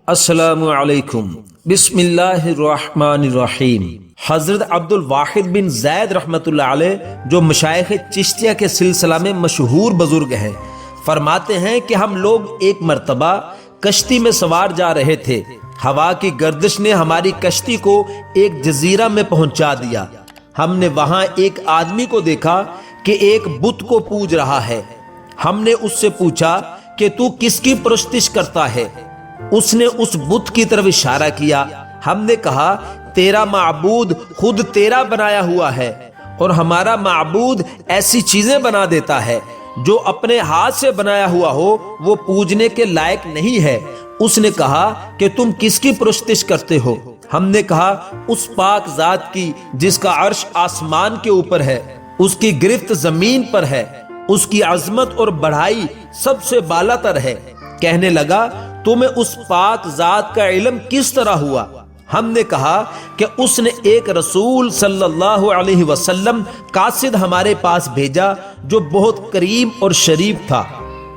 السلام علیکم۔ بسم اللہ الرحمن الرحیم۔ حضرت عبد الواحد بن زید رحمۃ اللہ علیہ جو مشائخ چشتیہ کے سلسلہ میں مشہور بزرگ ہیں، فرماتے ہیں کہ ہم لوگ ایک مرتبہ کشتی میں سوار جا رہے تھے۔ ہوا کی گردش نے ہماری کشتی کو ایک جزیرہ میں پہنچا دیا۔ ہم نے وہاں ایک آدمی کو دیکھا کہ ایک بت کو پوج رہا ہے۔ ہم نے اس سے پوچھا کہ تو کس کی پرستش کرتا ہے؟ اس نے اس بت کی طرف اشارہ کیا۔ ہم نے کہا تیرا معبود خود تیرا بنایا ہوا ہے، اور ہمارا معبود ایسی چیزیں بنا دیتا ہے جو اپنے ہاتھ سے بنایا ہوا ہو وہ پوجنے کے لائق نہیں ہے۔ اس نے کہا کہ تم کس کی پرستش کرتے ہو؟ ہم نے کہا اس پاک ذات کی جس کا عرش آسمان کے اوپر ہے، اس کی گرفت زمین پر ہے، اس کی عظمت اور بڑائی سب سے بالا تر ہے۔ کہنے لگا تمہیں اس پاک ذات کا علم کس طرح ہوا؟ ہم نے کہا کہ اس نے ایک رسول صلی اللہ علیہ وسلم قاصد ہمارے پاس بھیجا جو بہت کریم اور شریف تھا۔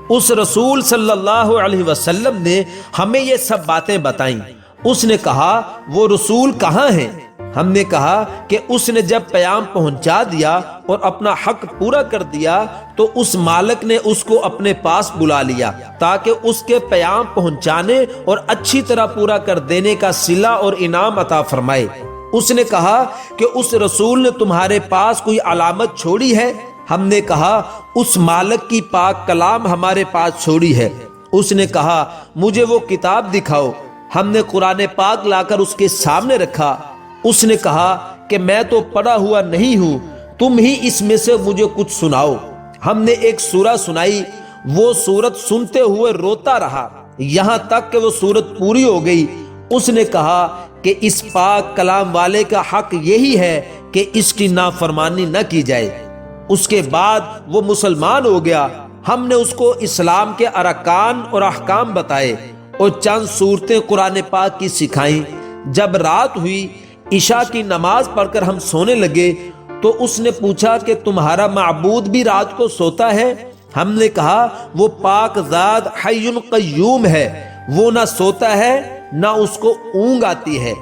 اس رسول صلی اللہ علیہ وسلم نے ہمیں یہ سب باتیں بتائیں۔ اس نے کہا وہ رسول کہاں ہیں؟ ہم نے کہا کہ اس نے جب پیام پہنچا دیا اور اپنا حق پورا کر دیا تو اس مالک نے اس کو اپنے پاس بلا لیا تاکہ اس کے پیام پہنچانے اور اچھی طرح پورا کر دینے کا صلہ اور انعام عطا فرمائے۔ اس نے کہا کہ اس رسول نے تمہارے پاس کوئی علامت چھوڑی ہے؟ ہم نے کہا اس مالک کی پاک کلام ہمارے پاس چھوڑی ہے۔ اس نے کہا مجھے وہ کتاب دکھاؤ۔ ہم نے قرآن پاک لا کر اس کے سامنے رکھا۔ اس نے کہا کہ میں تو پڑھا ہوا نہیں ہوں، تم ہی اس میں سے مجھے کچھ سناؤ۔ ہم نے ایک سورہ سنائی۔ وہ سورت سنتے ہوئے روتا رہا یہاں تک کہ وہ سورت پوری ہو گئی۔ اس نے کہا کہ اس پاک کلام والے کا حق یہی ہے کہ اس کی نافرمانی نہ کی جائے۔ اس کے بعد وہ مسلمان ہو گیا۔ ہم نے اس کو اسلام کے ارکان اور احکام بتائے اور چند صورتیں قرآن پاک کی سکھائیں۔ جب رات ہوئی، عشاء کی نماز پڑھ کر ہم سونے لگے تو اس نے پوچھا کہ تمہارا معبود بھی رات کو سوتا ہے؟ ہم نے کہا وہ پاک ذات حی قیوم ہے، وہ نہ سوتا ہے نہ اس کو اونگ آتی ہے۔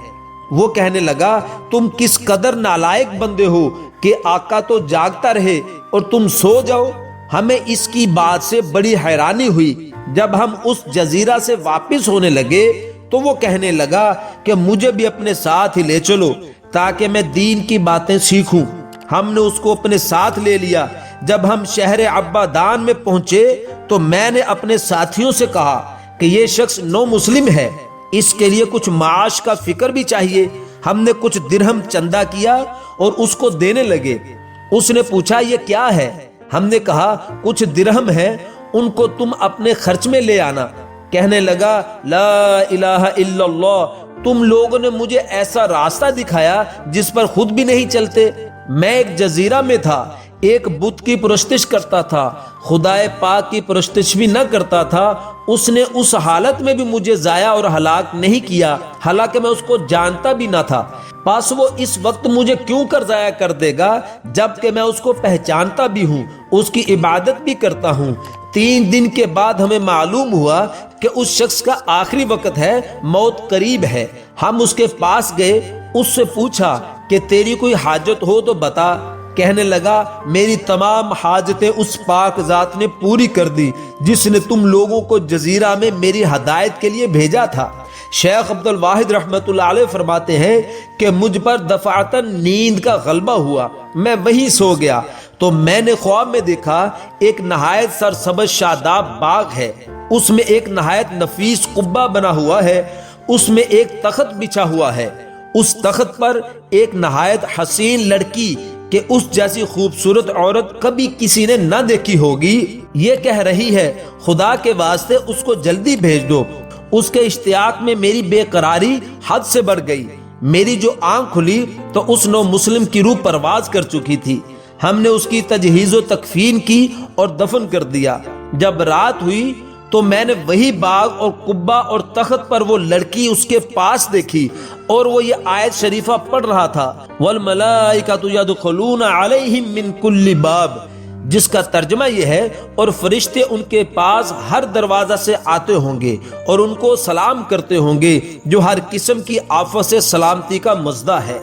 وہ کہنے لگا تم کس قدر نالائق بندے ہو کہ آقا تو جاگتا رہے اور تم سو جاؤ۔ ہمیں اس کی بات سے بڑی حیرانی ہوئی۔ جب ہم اس جزیرہ سے واپس ہونے لگے تو وہ کہنے لگا کہ مجھے بھی اپنے ساتھ ہی لے چلو تاکہ میں دین کی باتیں سیکھوں۔ ہم نے اس کو اپنے ساتھ لے لیا۔ جب ہم شہر عبادان میں پہنچے تو میں نے اپنے ساتھیوں سے کہا کہ یہ شخص نو مسلم ہے، اس کے لیے کچھ معاش کا فکر بھی چاہیے۔ ہم نے کچھ درہم چندہ کیا اور اس کو دینے لگے۔ اس نے پوچھا یہ کیا ہے؟ ہم نے کہا کچھ درہم ہے، ان کو تم اپنے خرچ میں لے آنا۔ کہنے لگا لا الہ الا اللہ، تم لوگوں نے مجھے ایسا راستہ دکھایا جس پر خود بھی نہیں چلتے۔ میں ایک جزیرہ میں تھا، ایک بت کی پرستش کرتا تھا، خدائے پاک کی پرستش بھی نہ کرتا تھا۔ اس نے اس حالت میں بھی مجھے ضائع اور ہلاک نہیں کیا، حالانکہ میں اس کو جانتا بھی نہ تھا۔ پس وہ اس وقت مجھے کیوں کر ضائع کر دے گا جبکہ میں اس کو پہچانتا بھی ہوں، اس کی عبادت بھی کرتا ہوں۔ 3 دن کے بعد ہمیں معلوم ہوا کہ اس شخص کا آخری وقت ہے، موت قریب ہے۔ ہم اس کے پاس گئے، اس سے پوچھا کہ تیری کوئی حاجت ہو تو بتا۔ کہنے لگا میری تمام حاجتیں اس پاک ذات نے پوری کر دی جس نے تم لوگوں کو جزیرہ میں میری ہدایت کے لیے بھیجا تھا۔ شیخ عبد الواحد رحمۃ اللہ علیہ فرماتے ہیں کہ مجھ پر دفعتاً نیند کا غلبہ ہوا، میں وہیں سو گیا تو میں نے خواب میں دیکھا ایک نہایت سرسبز شاداب باغ ہے، اس میں ایک نہایت نفیس قبہ بنا ہوا ہے، اس میں ایک تخت بچھا ہوا ہے، اس تخت پر ایک نہایت حسین لڑکی کہ اس جیسی خوبصورت عورت کبھی کسی نے نہ دیکھی ہوگی، یہ کہہ رہی ہے خدا کے واسطے اس کو جلدی بھیج دو۔ اس کے اشتیاق میں میری بے قراری حد سے بڑھ گئی۔ میری جو آنکھ کھلی تو اس نو مسلم کی روح پرواز کر چکی تھی۔ ہم نے اس کی تجہیز و تکفین کی اور دفن کر دیا۔ جب رات ہوئی تو میں نے وہی باغ اور قبہ اور تخت پر وہ لڑکی اس کے پاس دیکھی اور وہ یہ آیت شریفہ پڑھ رہا تھا والملائکۃ یدخلون علیہم من کل باب، جس کا ترجمہ یہ ہے اور فرشتے ان کے پاس ہر دروازہ سے آتے ہوں گے اور ان کو سلام کرتے ہوں گے جو ہر قسم کی آفت سے سلامتی کا مزدہ ہے،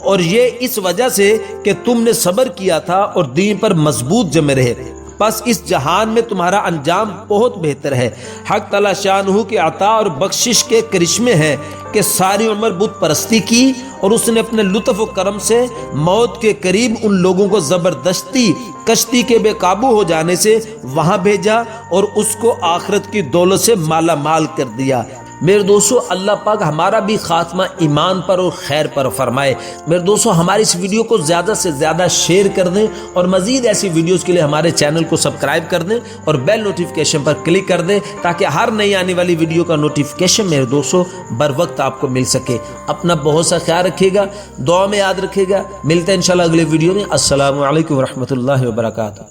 اور یہ اس وجہ سے کہ تم نے صبر کیا تھا اور دین پر مضبوط جمے رہے، پس اس جہان میں تمہارا انجام بہت بہتر ہے۔ حق تعالی شانہ کے عطا اور بخشش کے کرشمے ہیں کہ ساری عمر بت پرستی کی اور اس نے اپنے لطف و کرم سے موت کے قریب ان لوگوں کو زبردستی کشتی کے بے قابو ہو جانے سے وہاں بھیجا اور اس کو آخرت کی دولت سے مالا مال کر دیا۔ میرے دوستو، اللہ پاک ہمارا بھی خاتمہ ایمان پر اور خیر پر فرمائے۔ میرے دوستو، ہماری اس ویڈیو کو زیادہ سے زیادہ شیئر کر دیں اور مزید ایسی ویڈیوز کے لیے ہمارے چینل کو سبسکرائب کر دیں اور بیل نوٹیفیکیشن پر کلک کر دیں تاکہ ہر نئی آنے والی ویڈیو کا نوٹیفیکیشن میرے دوستو بر وقت آپ کو مل سکے۔ اپنا بہت سا خیال رکھیے گا، دعا میں یاد رکھیے گا۔ ملتے ہیں انشاءاللہ اگلے ویڈیو میں۔ السلام علیکم ورحمۃ اللہ وبرکاتہ۔